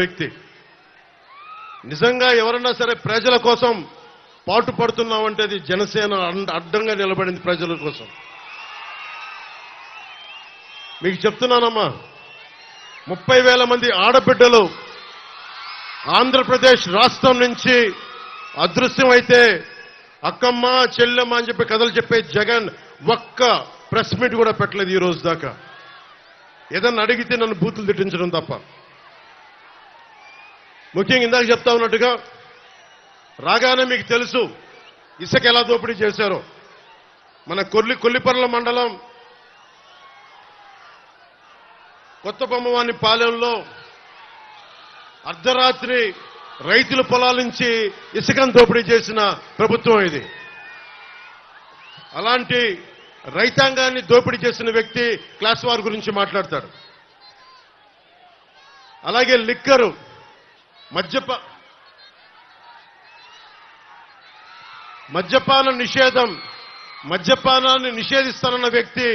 వ్యక్తి నిజంగా ఎవరన్నా సరే ప్రజల కోసం పాటు పడుతున్నామంటే అది జనసేన అడ్డంగా నిలబడింది ప్రజల కోసం. మీకు చెప్తున్నానమ్మా, 30,000 మంది ఆడబిడ్డలు ఆంధ్రప్రదేశ్ రాష్ట్రం నుంచి అదృశ్యం అయితే అక్కమ్మ చెల్లెమ్మ అని చెప్పి కథలు చెప్పే జగన్ ఒక్క ప్రెస్ మీట్ కూడా పెట్టలేదు ఈ రోజు దాకా. ఏదన్నా అడిగితే నన్ను బూతులు తిట్టించడం తప్ప. ముఖ్యంగా ఇందాక చెప్తా ఉన్నట్టుగా రాగానే మీకు తెలుసు ఇసుక ఎలా దోపిడీ చేశారో. మన కొల్లిపర్ల మండలం కొత్త బొమ్మవాని పాలెంలో అర్ధరాత్రి రైతుల పొలాల నుంచి ఇసుకను దోపిడీ చేసిన ప్రభుత్వం ఇది. అలాంటి రైతాంగాన్ని దోపిడీ చేసిన వ్యక్తి క్లాస్ వార్ గురించి మాట్లాడతాడు. అలాగే లిక్కరు మద్యపాన నిషేధం, మద్యపానాన్ని నిషేధిస్తానన్న వ్యక్తి,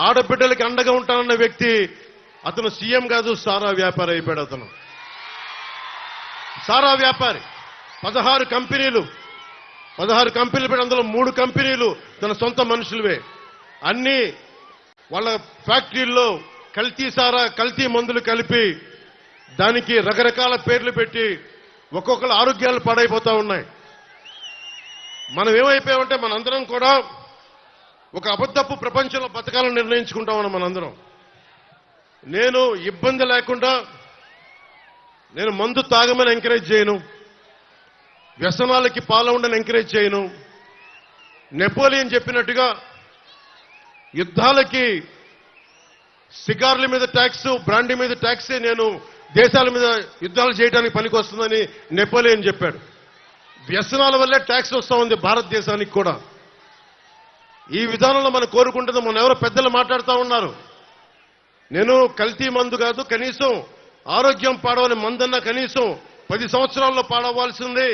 ఆడబిడ్డలకి అండగా ఉంటానన్న వ్యక్తి, అతను సీఎం కాదు, సారా వ్యాపారి అయిపోయాడు. అతను సారా వ్యాపారి. 16 కంపెనీలు పెట్టి అందులో 3 కంపెనీలు తన సొంత మనుషులవే. అన్ని వాళ్ళ ఫ్యాక్టరీల్లో కల్తీ సారా, కల్తీ మందులు కలిపి దానికి రకరకాల పేర్లు పెట్టి ఒక్కొక్కరు ఆరోగ్యాలు పాడైపోతా ఉన్నాయి. మనం ఏమైపోయామంటే మనందరం కూడా ఒక అబద్ధపు ప్రపంచంలో బతకాలని నిర్ణయించుకుంటా ఉన్నాం మనందరం. నేను ఇబ్బంది లేకుండా నేను మందు తాగమని ఎంకరేజ్ చేయను, వ్యసనాలకి పాల్గొనని ఎంకరేజ్ చేయను. నెపోలియన్ చెప్పినట్టుగా యుద్ధాలకి సిగార్ల మీద ట్యాక్స్, బ్రాండీ మీద ట్యాక్సే నేను దేశాల మీద యుద్ధాలు చేయడానికి పనికి వస్తుందని నెపోలియన్ చెప్పాడు. వ్యసనాల వల్లే ట్యాక్స్ వస్తూ ఉంది భారతదేశానికి కూడా. ఈ విధానంలో మనం కోరుకుంటుంది. మన ఎవరో పెద్దలు మాట్లాడుతూ ఉన్నారు, నేను కల్తీ మందు కాదు, కనీసం ఆరోగ్యం పాడవని మందన్నా కనీసం 10 సంవత్సరాల్లో పాడవలసింది,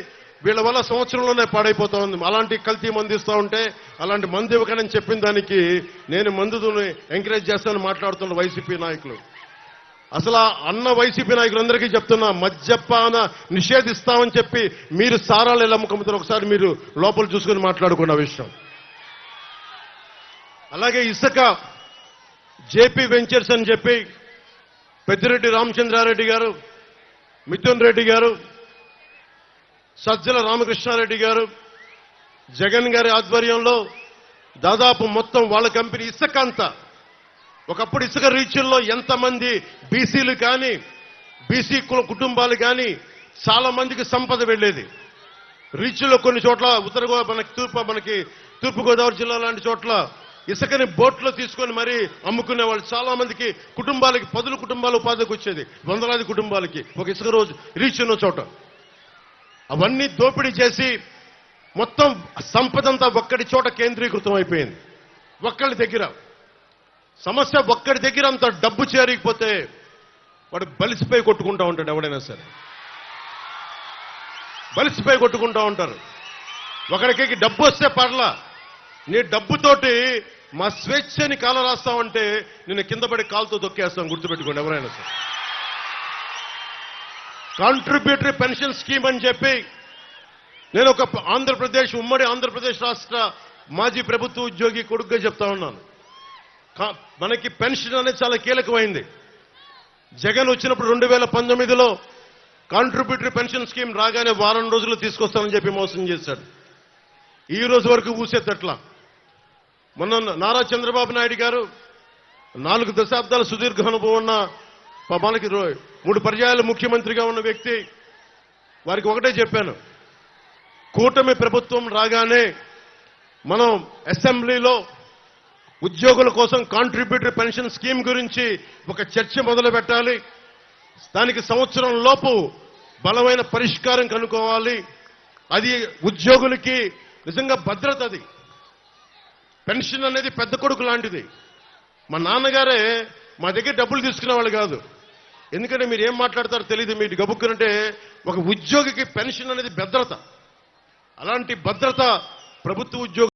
వీళ్ళ వల్ల సంవత్సరంలోనే పాడైపోతా ఉంది. అలాంటి కల్తీ మందు ఇస్తూ ఉంటే అలాంటి మందు ఇవ్వకనని చెప్పిన దానికి నేను మందుని ఎంకరేజ్ చేస్తానని మాట్లాడుతున్న వైసీపీ నాయకులు. అసలు అన్న వైసీపీ నాయకులందరికీ చెప్తున్నా, మద్యపాన నిషేధిస్తామని చెప్పి మీరు సారాలు ఎలా అమ్ముకుంటారు ఒకసారి మీరు లోపల చూసుకుని మాట్లాడుకున్న విషయం. అలాగే ఇసుక జేపీ వెంచర్స్ అని చెప్పి పెద్దిరెడ్డి రామచంద్రారెడ్డి గారు, మిథున్ రెడ్డి గారు, సజ్జల రామకృష్ణారెడ్డి గారు, జగన్ గారి ఆధ్వర్యంలో దాదాపు మొత్తం వాళ్ళ కంపెనీ ఇసుక అంతా. ఒకప్పుడు ఇసుక రీచుల్లో ఎంతమంది బీసీలు కానీ బీసీ కుటుంబాలు కానీ చాలా మందికి సంపద వెళ్ళేది. రీచుల్లో కొన్ని చోట్ల మనకి తూర్పుగోదావరి జిల్లా లాంటి చోట్ల ఇసుకని బోట్లో తీసుకొని మరీ అమ్ముకునేవాళ్ళు. చాలా మందికి కుటుంబాలకి 10 కుటుంబాలు ఉపాధికి వచ్చేది, వందలాది కుటుంబాలకి ఒక ఇసుక రోజు రీచ్ ఉన్న చోట. అవన్నీ దోపిడీ చేసి మొత్తం సంపదంతా ఒక్కడి చోట కేంద్రీకృతం అయిపోయింది. ఒక్కడి దగ్గర సమస్య, ఒక్కడి దగ్గర అంత డబ్బు చేరికపోతే వాడు బలిసిపోయి కొట్టుకుంటా ఉంటాడు. ఎవడైనా సరే బలిసిపోయి కొట్టుకుంటా ఉంటారు. ఒకడికి డబ్బు వస్తే పర్లా, నీ డబ్బుతోటి మా స్వేచ్ఛని కాల రాస్తామంటే నిన్ను కింద పడి కాలుతో దొక్కేస్తాం. గుర్తుపెట్టుకోండి ఎవరైనా సరే. కాంట్రిబ్యూటరీ పెన్షన్ స్కీమ్ అని చెప్పి నేను ఒక ఉమ్మడి ఆంధ్రప్రదేశ్ రాష్ట్ర మాజీ ప్రభుత్వ ఉద్యోగి కొడుకుగా చెప్తా ఉన్నాను. మనకి పెన్షన్ అనేది చాలా కీలకమైంది. జగన్ వచ్చినప్పుడు 2019లో కాంట్రిబ్యూటరీ పెన్షన్ స్కీమ్ రాగానే వారం రోజులు తీసుకొస్తానని చెప్పి మోసం చేశాడు. ఈ రోజు వరకు ఊసేతట్లా. మొన్న నారా చంద్రబాబు నాయుడు గారు 4 దశాబ్దాల సుదీర్ఘ అనుభవం ఉన్న, మనకి 3 పర్యాయాలు ముఖ్యమంత్రిగా ఉన్న వ్యక్తి, వారికి ఒకటే చెప్పాను, కూటమి ప్రభుత్వం రాగానే మనం అసెంబ్లీలో ఉద్యోగుల కోసం కాంట్రిబ్యూటరీ పెన్షన్ స్కీమ్ గురించి ఒక చర్చ మొదలు పెట్టాలి. దానికి సంవత్సరం లోపు బలమైన పరిష్కారం కనుక్కోవాలి. అది ఉద్యోగులకి నిజంగా భద్రత. అది పెన్షన్ అనేది పెద్ద కొడుకు లాంటిది. మా నాన్నగారే మా దగ్గర డబ్బులు తీసుకునే వాళ్ళు కాదు. ఎందుకంటే మీరు ఏం మాట్లాడతారో తెలియదు, మీరు గబుక్కునంటే ఒక ఉద్యోగికి పెన్షన్ అనేది భద్రత. అలాంటి భద్రత ప్రభుత్వ ఉద్యోగం